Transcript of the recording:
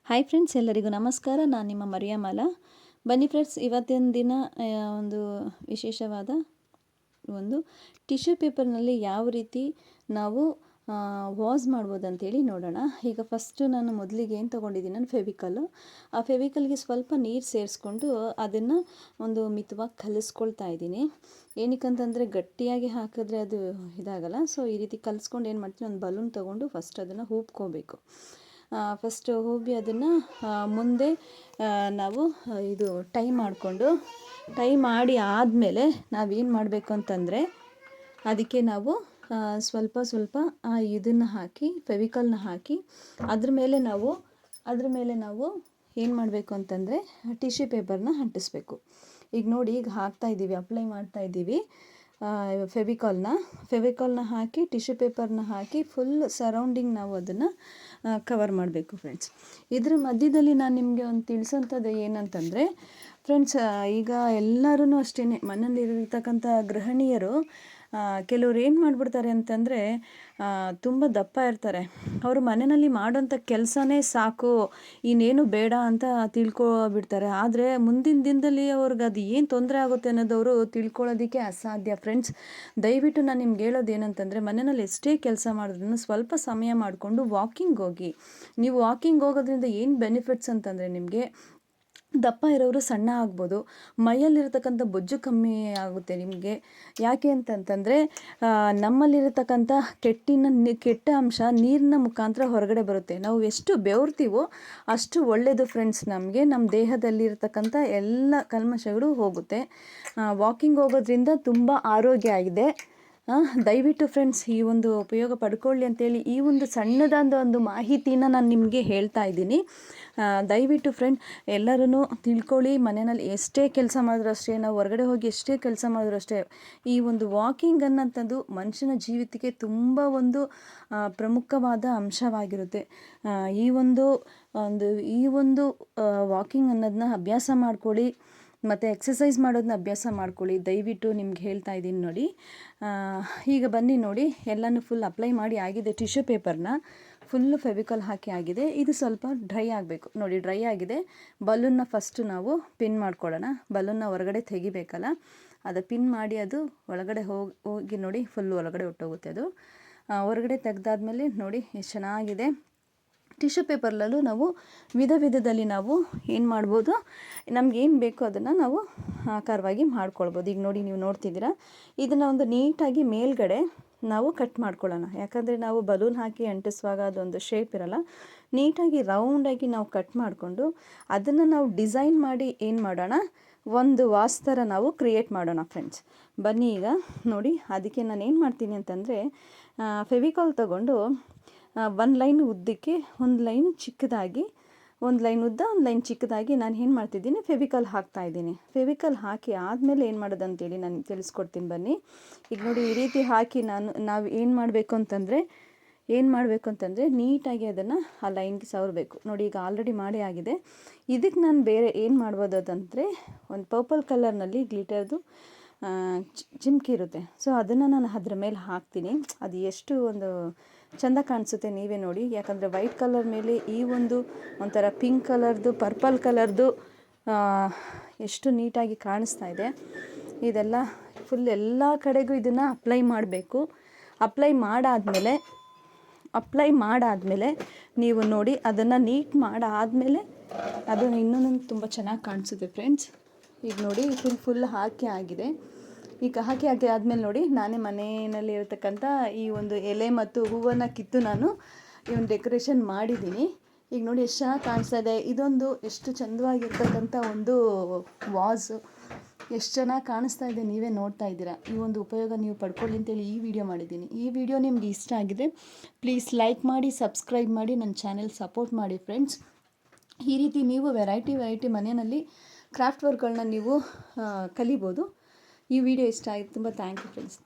Hi friends, ಎಲ್ಲರಿಗೂ ನಮಸ್ಕಾರ. ನಾನು ನಿಮ್ಮ ಮರಿಯಮ್ಮಲ. ಬನ್ನಿ ಫ್ರೆಂಡ್ಸ್, ಇವತ್ತಿನ ದಿನ ಒಂದು ವಿಶೇಷವಾದ ಒಂದು ಟಿಶ್ಯೂ ಪೇಪರ್ನಲ್ಲಿ ಯಾವ ರೀತಿ ನಾವು ವಾಸ್ ಮಾಡ್ಬೋದು ಅಂತೇಳಿ ನೋಡೋಣ. ಈಗ ಫಸ್ಟು ನಾನು ಮೊದಲಿಗೆ ಏನು ತೊಗೊಂಡಿದ್ದೀನಿ, ನಾನು ಫೆವಿಕಲ್ಲು. ಆ ಫೆವಿಕಲ್ಗೆ ಸ್ವಲ್ಪ ನೀರು ಸೇರಿಸ್ಕೊಂಡು ಅದನ್ನು ಒಂದು ಮಿತವಾಗಿ ಕಲಿಸ್ಕೊಳ್ತಾ ಇದ್ದೀನಿ. ಏನಕ್ಕಂತಂದರೆ ಗಟ್ಟಿಯಾಗಿ ಹಾಕಿದ್ರೆ ಅದು ಇದಾಗಲ್ಲ. ಸೊ ಈ ರೀತಿ ಕಲಿಸ್ಕೊಂಡು ಏನು ಮಾಡ್ತೀನಿ, ಒಂದು ಬಲೂನ್ ತೊಗೊಂಡು ಫಸ್ಟ್ ಅದನ್ನು ಹೂಬ್ಕೋಬೇಕು. ಫಸ್ಟ್ ಹೂಬಿ ಅದನ್ನು ಮುಂದೆ ನಾವು ಇದು ಟೈ ಮಾಡಿ ಆದಮೇಲೆ ನಾವೇನು ಮಾಡಬೇಕು ಅಂತಂದರೆ, ಅದಕ್ಕೆ ನಾವು ಸ್ವಲ್ಪ ಇದನ್ನು ಹಾಕಿ ಫೆವಿಕಲ್ನ ಹಾಕಿ ಅದ್ರ ಮೇಲೆ ನಾವು ಏನು ಮಾಡಬೇಕು ಅಂತಂದರೆ ಟಿಶ್ಯೂ ಪೇಪರ್ನ ಅಂಟಿಸ್ಬೇಕು. ಈಗ ನೋಡಿ, ಈಗ ಅಪ್ಲೈ ಮಾಡ್ತಾ ಇದ್ದೀವಿ ಫೆವಿಕಾಲ್ನ ಹಾಕಿ ಟಿಶ್ಯೂ ಪೇಪರ್ನ ಹಾಕಿ ಫುಲ್ ಸರೌಂಡಿಂಗ್ ನಾವು ಅದನ್ನು ಕವರ್ ಮಾಡಬೇಕು ಫ್ರೆಂಡ್ಸ್. ಇದ್ರ ಮಧ್ಯದಲ್ಲಿ ನಾನು ನಿಮಗೆ ಒಂದು ತಿಳಿಸೋಂಥದ್ದು ಏನಂತಂದರೆ ಫ್ರೆಂಡ್ಸ್, ಈಗ ಎಲ್ಲರೂ ಅಷ್ಟೇ ಮನೆಯಲ್ಲಿರ್ತಕ್ಕಂಥ ಗೃಹಿಣಿಯರು ಕೆಲವ್ರು ಏನು ಮಾಡಿಬಿಡ್ತಾರೆ ಅಂತಂದರೆ, ತುಂಬ ದಪ್ಪ ಇರ್ತಾರೆ. ಅವರು ಮನೆಯಲ್ಲಿ ಮಾಡೋಂಥ ಕೆಲಸನೇ ಸಾಕು, ಇನ್ನೇನು ಬೇಡ ಅಂತ ತಿಳ್ಕೊಬಿಡ್ತಾರೆ. ಆದರೆ ಮುಂದಿನ ದಿನದಲ್ಲಿ ಅವ್ರಿಗೆ ಅದು ಏನು ತೊಂದರೆ ಆಗುತ್ತೆ ಅನ್ನೋದವರು ತಿಳ್ಕೊಳ್ಳೋದಕ್ಕೆ ಅಸಾಧ್ಯ ಫ್ರೆಂಡ್ಸ್. ದಯವಿಟ್ಟು ನಾನು ನಿಮ್ಗೆ ಹೇಳೋದು ಏನಂತಂದರೆ, ಮನೆಯಲ್ಲಿ ಎಷ್ಟೇ ಕೆಲಸ ಮಾಡಿದ್ರೂ ಸ್ವಲ್ಪ ಸಮಯ ಮಾಡಿಕೊಂಡು ವಾಕಿಂಗ್ ಹೋಗಿ. ನೀವು ವಾಕಿಂಗ್ ಹೋಗೋದ್ರಿಂದ ಏನು ಬೆನಿಫಿಟ್ಸ್ ಅಂತಂದರೆ, ನಿಮಗೆ ದಪ್ಪ ಇರೋರು ಸಣ್ಣ ಆಗ್ಬೋದು, ಮೈಯಲ್ಲಿರ್ತಕ್ಕಂಥ ಬೊಜ್ಜು ಕಮ್ಮಿ ಆಗುತ್ತೆ ನಿಮಗೆ. ಯಾಕೆ ಅಂತಂತಂದರೆ, ನಮ್ಮಲ್ಲಿರತಕ್ಕಂಥ ಕೆಟ್ಟ ಅಂಶ ನೀರಿನ ಮುಖಾಂತರ ಹೊರಗಡೆ ಬರುತ್ತೆ. ನಾವು ಎಷ್ಟು ಬೆವರ್ತೀವೋ ಅಷ್ಟು ಒಳ್ಳೆಯದು ಫ್ರೆಂಡ್ಸ್. ನಮಗೆ ನಮ್ಮ ದೇಹದಲ್ಲಿರ್ತಕ್ಕಂಥ ಎಲ್ಲ ಕಲ್ಮಶಗಳು ಹೋಗುತ್ತೆ. ವಾಕಿಂಗ್ ಹೋಗೋದ್ರಿಂದ ತುಂಬ ಆರೋಗ್ಯ ಆಗಿದೆ. ದಯವಿಟ್ಟು ಫ್ರೆಂಡ್ಸ್ ಈ ಒಂದು ಉಪಯೋಗ ಪಡ್ಕೊಳ್ಳಿ ಅಂತೇಳಿ ಈ ಒಂದು ಸಣ್ಣದಾದ ಒಂದು ಮಾಹಿತಿನ ನಾನು ನಿಮಗೆ ಹೇಳ್ತಾ ಇದ್ದೀನಿ. ದಯವಿಟ್ಟು ಫ್ರೆಂಡ್ ಎಲ್ಲರೂ ತಿಳ್ಕೊಳ್ಳಿ. ಮನೆಯಲ್ಲಿ ಎಷ್ಟೇ ಕೆಲಸ ಮಾಡಿದ್ರು ಅಷ್ಟೇ, ನಾವು ಹೊರಗಡೆ ಹೋಗಿ ಎಷ್ಟೇ ಕೆಲಸ ಮಾಡಿದ್ರು ಅಷ್ಟೇ, ಈ ಒಂದು ವಾಕಿಂಗ್ ಅನ್ನೋಂಥದ್ದು ಮನುಷ್ಯನ ಜೀವಿತಕ್ಕೆ ತುಂಬ ಒಂದು ಪ್ರಮುಖವಾದ ಅಂಶವಾಗಿರುತ್ತೆ. ಈ ಒಂದು ವಾಕಿಂಗ್ ಅನ್ನೋದನ್ನ ಅಭ್ಯಾಸ ಮಾಡ್ಕೊಳ್ಳಿ, ಮತ್ತು ಎಕ್ಸಸೈಸ್ ಮಾಡೋದನ್ನ ಅಭ್ಯಾಸ ಮಾಡ್ಕೊಳ್ಳಿ. ದಯವಿಟ್ಟು ನಿಮ್ಗೆ ಹೇಳ್ತಾ ಇದ್ದೀನಿ ನೋಡಿ. ಈಗ ಬನ್ನಿ ನೋಡಿ, ಎಲ್ಲನೂ ಫುಲ್ ಅಪ್ಲೈ ಮಾಡಿ ಆಗಿದೆ. ಟಿಶ್ಯೂ ಪೇಪರ್ನ ಫುಲ್ಲು ಫೆವಿಕಲ್ ಹಾಕಿ ಆಗಿದೆ. ಇದು ಸ್ವಲ್ಪ ಡ್ರೈ ಆಗಬೇಕು ನೋಡಿ. ಡ್ರೈ ಆಗಿದೆ. ಬಲೂನ್ನ ಫಸ್ಟು ನಾವು ಪಿನ್ ಮಾಡ್ಕೊಳ್ಳೋಣ. ಬಲೂನ್ನ ಹೊರಗಡೆ ತೆಗಿಬೇಕಲ್ಲ, ಅದು ಪಿನ್ ಮಾಡಿ ಅದು ಒಳಗಡೆ ಹೋಗಿ ನೋಡಿ, ಫುಲ್ ಒಳಗಡೆ ಹೊಟ್ಟೋಗುತ್ತೆ ಅದು. ಹೊರಗಡೆ ತೆಗೆದಾದ್ಮೇಲೆ ನೋಡಿ ಎಷ್ಟು ಚೆನ್ನಾಗಿದೆ. ಟಿಶ್ಯೂ ಪೇಪರ್ಲಲ್ಲೂ ನಾವು ವಿಧದಲ್ಲಿ ನಾವು ಏನು ಮಾಡ್ಬೋದು, ನಮಗೇನು ಬೇಕೋ ಅದನ್ನು ನಾವು ಆಕಾರವಾಗಿ ಮಾಡ್ಕೊಳ್ಬೋದು. ಈಗ ನೋಡಿ, ನೀವು ನೋಡ್ತಿದ್ದೀರಾ, ಇದನ್ನು ಒಂದು ನೀಟಾಗಿ ಮೇಲ್ಗಡೆ ನಾವು ಕಟ್ ಮಾಡ್ಕೊಳ್ಳೋಣ. ಯಾಕಂದರೆ ನಾವು ಬಲೂನ್ ಹಾಕಿ ಅಂಟಿಸುವಾಗ ಅದೊಂದು ಶೇಪ್ ಇರಲ್ಲ. ನೀಟಾಗಿ ರೌಂಡಾಗಿ ನಾವು ಕಟ್ ಮಾಡಿಕೊಂಡು ಅದನ್ನು ನಾವು ಡಿಸೈನ್ ಮಾಡಿ ಏನು ಮಾಡೋಣ, ಒಂದು ವಾಸ್ ಥರ ನಾವು ಕ್ರಿಯೇಟ್ ಮಾಡೋಣ ಫ್ರೆಂಡ್ಸ್. ಬನ್ನಿ ಈಗ ನೋಡಿ, ಅದಕ್ಕೆ ನಾನು ಏನು ಮಾಡ್ತೀನಿ ಅಂತಂದರೆ, ಫೆವಿಕಾಲ್ ತಗೊಂಡು ಒಂದು ಲೈನ್ ಉದ್ದಕ್ಕೆ, ಒಂದು ಲೈನ್ ಚಿಕ್ಕದಾಗಿ, ಒಂದು ಲೈನ್ ಉದ್ದ, ಒಂದು ಲೈನ್ ಚಿಕ್ಕದಾಗಿ ನಾನು ಏನು ಮಾಡ್ತಿದ್ದೀನಿ, ಫೆವಿಕಾಲ್ ಹಾಕ್ತಾಯಿದ್ದೀನಿ. ಫೆವಿಕಾಲ್ ಹಾಕಿ ಆದಮೇಲೆ ಏನು ಮಾಡೋದು ಅಂತೇಳಿ ನಾನು ತಿಳಿಸ್ಕೊಡ್ತೀನಿ ಬನ್ನಿ. ಈಗ ನೋಡಿ, ಈ ರೀತಿ ಹಾಕಿ ನಾವು ಏನು ಮಾಡಬೇಕು ಅಂತಂದರೆ ನೀಟಾಗಿ ಅದನ್ನು ಆ ಲೈನ್ಗೆ ಸವರಬೇಕು. ನೋಡಿ, ಈಗ ಆಲ್ರೆಡಿ ಮಾಡಿ ಆಗಿದೆ. ಇದಕ್ಕೆ ನಾನು ಬೇರೆ ಏನು ಮಾಡ್ಬೋದು ಅಂತಂದರೆ, ಒಂದು ಪರ್ಪಲ್ ಕಲರ್ನಲ್ಲಿ ಗ್ಲಿಟರ್ದು ಚಿಮ್ಕಿ ಇರುತ್ತೆ. ಸೊ ಅದನ್ನು ನಾನು ಅದ್ರ ಮೇಲೆ ಹಾಕ್ತೀನಿ. ಅದು ಎಷ್ಟು ಒಂದು ಚೆಂದ ಕಾಣಿಸುತ್ತೆ ನೀವೇ ನೋಡಿ. ಯಾಕಂದರೆ ವೈಟ್ ಕಲರ್ ಮೇಲೆ ಈ ಒಂಥರ ಪಿಂಕ್ ಕಲರ್ದು, ಪರ್ಪಲ್ ಕಲರ್ದು ಎಷ್ಟು ನೀಟಾಗಿ ಕಾಣಿಸ್ತಾ ಇದೆ. ಇದೆಲ್ಲ ಫುಲ್ ಎಲ್ಲ ಕಡೆಗೂ ಇದನ್ನು ಅಪ್ಲೈ ಮಾಡಬೇಕು. ಅಪ್ಲೈ ಮಾಡಾದಮೇಲೆ ನೀವು ನೋಡಿ, ಅದನ್ನು ನೀಟ್ ಮಾಡಾದಮೇಲೆ ಅದು ಇನ್ನೂ ತುಂಬ ಚೆನ್ನಾಗಿ ಕಾಣಿಸುತ್ತೆ ಫ್ರೆಂಡ್ಸ್. ಈಗ ನೋಡಿ, ಫುಲ್ ಹಾಕಿ ಆಗಿದೆ. ಈಗ ಹಾಕಿ ಆದಮೇಲೆ ನೋಡಿ, ನಾನೇ ಮನೆಯಲ್ಲಿ ಇರತಕ್ಕಂಥ ಈ ಒಂದು ಎಲೆ ಮತ್ತು ಹೂವನ್ನು ಕಿತ್ತು ನಾನು ಈ ಒಂದು ಡೆಕೋರೇಷನ್ ಮಾಡಿದ್ದೀನಿ. ಈಗ ನೋಡಿ ಎಷ್ಟು ಚೆನ್ನಾಗಿ ಕಾಣಿಸ್ತಾ ಇದೆ. ಇದೊಂದು ಎಷ್ಟು ಚಂದವಾಗಿರ್ತಕ್ಕಂಥ ಒಂದು ವಾಸು, ಎಷ್ಟು ಚೆನ್ನಾಗಿ ಕಾಣಿಸ್ತಾ ಇದೆ, ನೀವೇ ನೋಡ್ತಾ ಇದ್ದೀರಾ. ಈ ಒಂದು ಉಪಯೋಗ ನೀವು ಪಡ್ಕೊಳ್ಳಿ ಅಂತೇಳಿ ಈ ವಿಡಿಯೋ ಮಾಡಿದ್ದೀನಿ. ಈ ವಿಡಿಯೋ ನಿಮ್ಗೆ ಇಷ್ಟ ಆಗಿದೆ, ಪ್ಲೀಸ್ ಲೈಕ್ ಮಾಡಿ, ಸಬ್ಸ್ಕ್ರೈಬ್ ಮಾಡಿ, ನನ್ನ ಚಾನೆಲ್ ಸಪೋರ್ಟ್ ಮಾಡಿ ಫ್ರೆಂಡ್ಸ್. ಈ ರೀತಿ ನೀವು ವೆರೈಟಿ ಮನೆಯಲ್ಲಿ ಕ್ರಾಫ್ಟ್ ವರ್ಕ್ಗಳನ್ನ ನೀವು ಕಲಿಬೋದು. ಈ ವಿಡಿಯೋ ಇಷ್ಟ ಆಯಿತು. ತುಂಬ ಥ್ಯಾಂಕ್ ಯು ಫ್ರೆಂಡ್ಸ್.